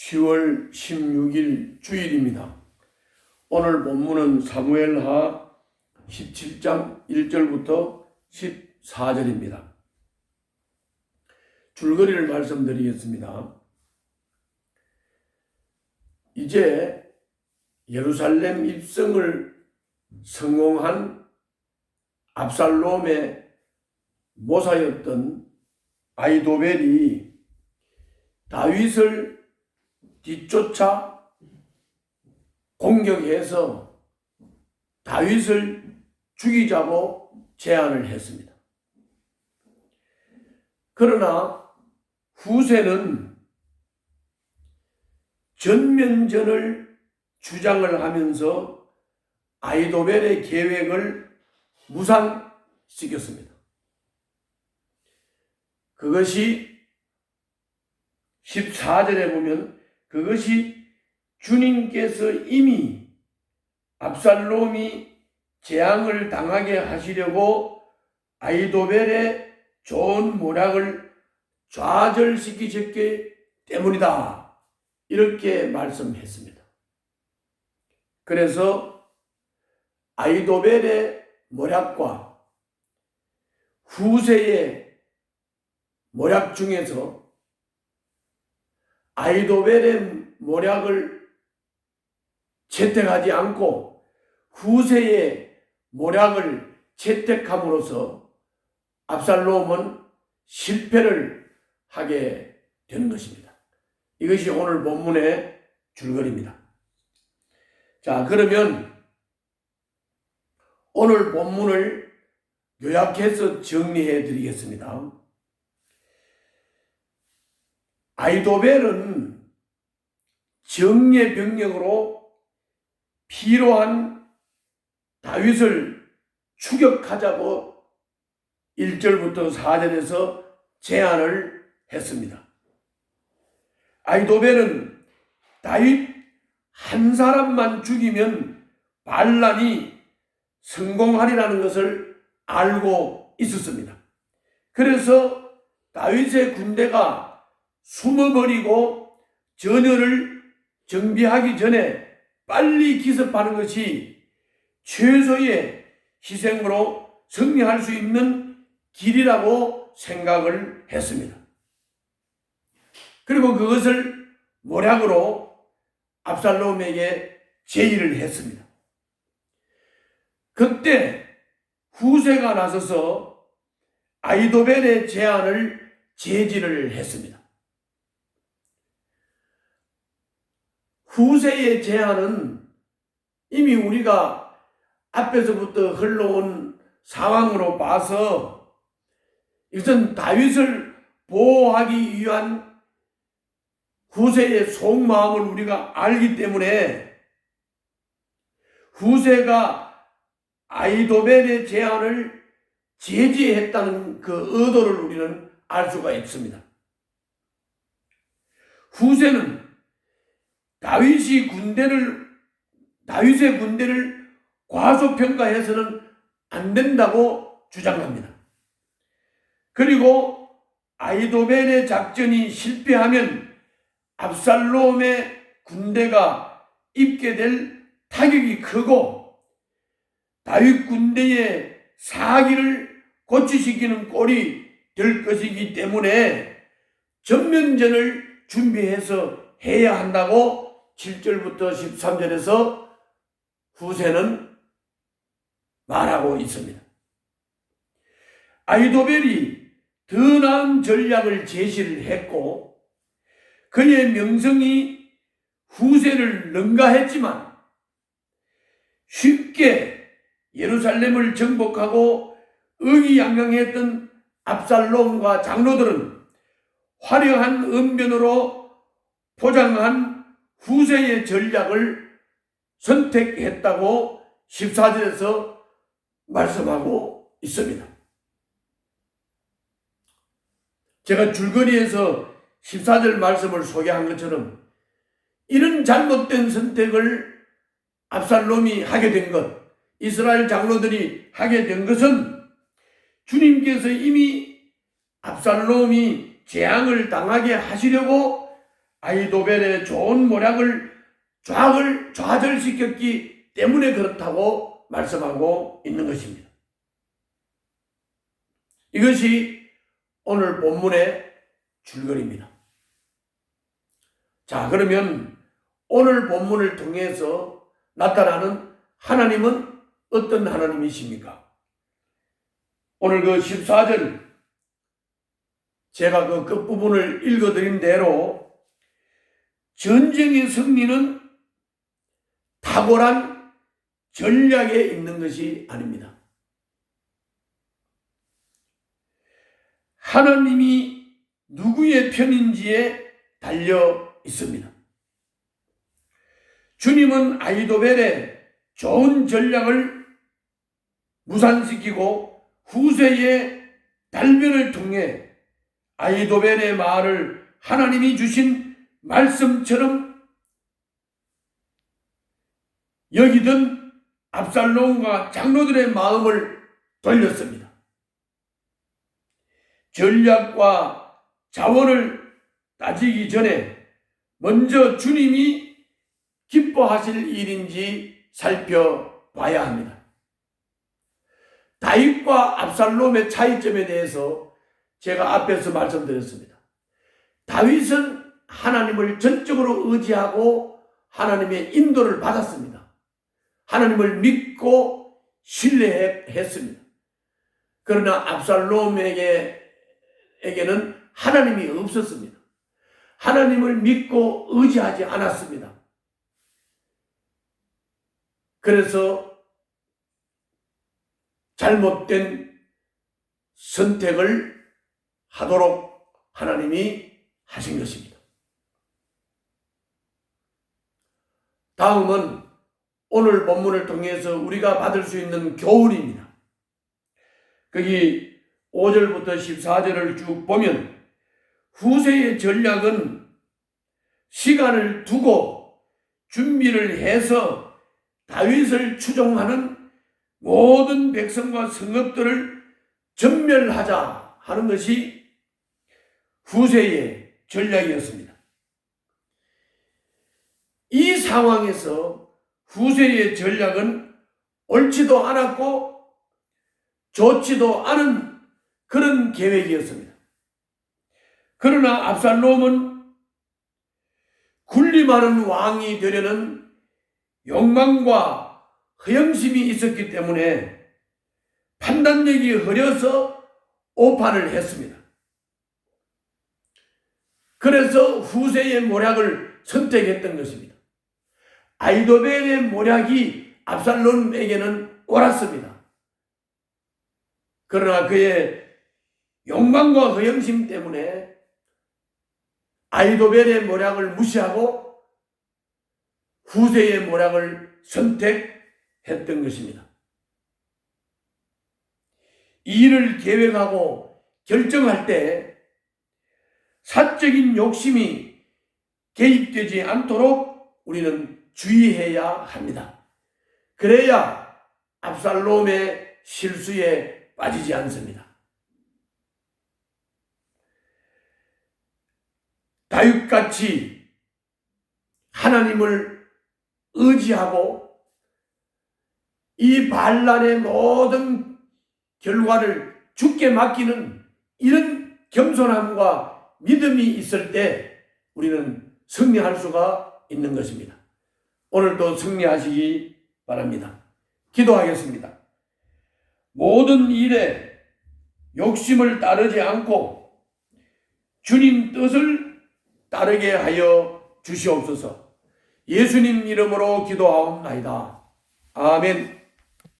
10월 16일 주일입니다. 오늘 본문은 사무엘하 17장 1절부터 14절입니다. 줄거리를 말씀드리겠습니다. 이제 예루살렘 입성을 성공한 압살롬의 모사였던 아히도벨이 다윗을 뒤쫓아 공격해서 다윗을 죽이자고 제안을 했습니다. 그러나 후세는 전면전을 주장을 하면서 아히도벨의 계획을 무산시켰습니다. 그것이 14절에 보면 그것이 주님께서 이미 압살롬이 재앙을 당하게 하시려고 아히도벨의 좋은 모략을 좌절시키셨기 때문이다. 이렇게 말씀했습니다. 그래서 아히도벨의 모략과 후세의 모략 중에서 아히도벨의 모략을 채택하지 않고 후세의 모략을 채택함으로써 압살롬은 실패를 하게 된 것입니다. 이것이 오늘 본문의 줄거리입니다. 자, 그러면 오늘 본문을 요약해서 정리해 드리겠습니다. 아히도벨은 정예 병력으로 필요한 다윗을 추격하자고 1절부터 4절에서 제안을 했습니다. 아히도벨은 다윗 한 사람만 죽이면 반란이 성공하리라는 것을 알고 있었습니다. 그래서 다윗의 군대가 숨어버리고 전열을 정비하기 전에 빨리 기습하는 것이 최소의 희생으로 승리할 수 있는 길이라고 생각을 했습니다. 그리고 그것을 모략으로 압살롬에게 제의를 했습니다. 그때 후세가 나서서 아히도벨의 제안을 제지를 했습니다. 후세의 제안은 이미 우리가 앞에서부터 흘러온 상황으로 봐서 이것은 다윗을 보호하기 위한 후세의 속마음을 우리가 알기 때문에 후세가 아히도벨의 제안을 제지했다는 그 의도를 우리는 알 수가 있습니다. 후세는 다윗의 군대를 과소평가해서는 안 된다고 주장합니다. 그리고 아히도벨의 작전이 실패하면 압살롬의 군대가 입게 될 타격이 크고 다윗 군대의 사기를 고치시키는 꼴이 될 것이기 때문에 전면전을 준비해서 해야 한다고 7절부터 13절에서 후세는 말하고 있습니다. 아히도벨이 더 나은 전략을 제시를 했고 그의 명성이 후세를 능가했지만 쉽게 예루살렘을 정복하고 의기양양했던 압살롬과 장로들은 화려한 언변으로 포장한 후세의 전략을 선택했다고 14절에서 말씀하고 있습니다. 제가 줄거리에서 14절 말씀을 소개한 것처럼 이런 잘못된 선택을 압살롬이 하게 된 것, 이스라엘 장로들이 하게 된 것은 주님께서 이미 압살롬이 재앙을 당하게 하시려고 아히도벨의 좋은 모략을 좌절시켰기 때문에 그렇다고 말씀하고 있는 것입니다. 이것이 오늘 본문의 줄거리입니다. 자, 그러면 오늘 본문을 통해서 나타나는 하나님은 어떤 하나님이십니까? 오늘 그 14절 제가 그 끝부분을 읽어드린 대로 전쟁의 승리는 탁월한 전략에 있는 것이 아닙니다. 하나님이 누구의 편인지에 달려 있습니다. 주님은 아히도벨의 좋은 전략을 무산시키고 후세의 달변을 통해 아히도벨의 말을 하나님이 주신 말씀처럼 여기던 압살롬과 장로들의 마음을 돌렸습니다. 전략과 자원을 따지기 전에 먼저 주님이 기뻐하실 일인지 살펴봐야 합니다. 다윗과 압살롬의 차이점에 대해서 제가 앞에서 말씀드렸습니다. 다윗은 하나님을 전적으로 의지하고 하나님의 인도를 받았습니다. 하나님을 믿고 신뢰했습니다. 그러나 압살롬에게는 하나님이 없었습니다. 하나님을 믿고 의지하지 않았습니다. 그래서 잘못된 선택을 하도록 하나님이 하신 것입니다. 다음은 오늘 본문을 통해서 우리가 받을 수 있는 교훈입니다. 거기 5절부터 14절을 쭉 보면 후세의 전략은 시간을 두고 준비를 해서 다윗을 추종하는 모든 백성과 성읍들을 전멸하자 하는 것이 후세의 전략이었습니다. 이 상황에서 후세의 전략은 옳지도 않았고 좋지도 않은 그런 계획이었습니다. 그러나 압살롬은 군림하는 왕이 되려는 욕망과 허영심이 있었기 때문에 판단력이 흐려서 오판을 했습니다. 그래서 후세의 모략을 선택했던 것입니다. 아히도벨의 모략이 압살롬에게는 옳았습니다. 그러나 그의 욕망과 허영심 때문에 아히도벨의 모략을 무시하고 후세의 모략을 선택했던 것입니다. 이 일을 계획하고 결정할 때 사적인 욕심이 개입되지 않도록 우리는 주의해야 합니다. 그래야 압살롬의 실수에 빠지지 않습니다. 다윗같이 하나님을 의지하고 이 반란의 모든 결과를 주께 맡기는 이런 겸손함과 믿음이 있을 때 우리는 승리할 수가 있는 것입니다. 오늘도 승리하시기 바랍니다. 기도하겠습니다. 모든 일에 욕심을 따르지 않고 주님 뜻을 따르게 하여 주시옵소서. 예수님 이름으로 기도하옵나이다. 아멘.